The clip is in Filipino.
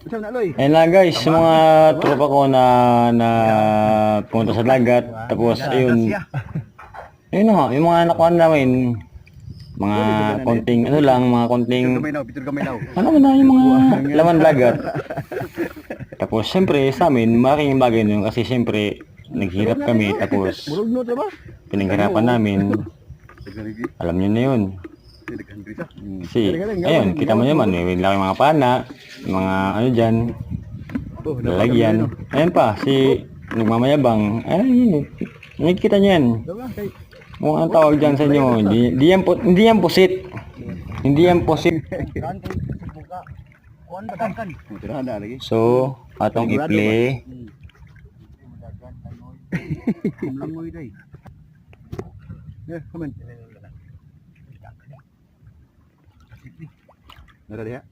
Ayun lang guys, yung mga tropa ko na pumunta sa dagat. Tapos ayun, ayun na nga, yung mga nakuha namin, mga konting ano lang, mga konting ano na yung mga laman dagat. Tapos siyempre sa amin, malaking bagay nun kasi siyempre naghirap kami tapos pinaghirapan namin. Alam niyo na yun. Kasi ayun, kita mo naman may laki mga pana, mga ano dyan, lalagyan. Ayan pa, si nagmamayabang. Ay, nakikita niyan. Kung anong tawag dyan sa inyo, hindi yan pusit. Hindi yan pusit. So, atong i-play. Nara diha.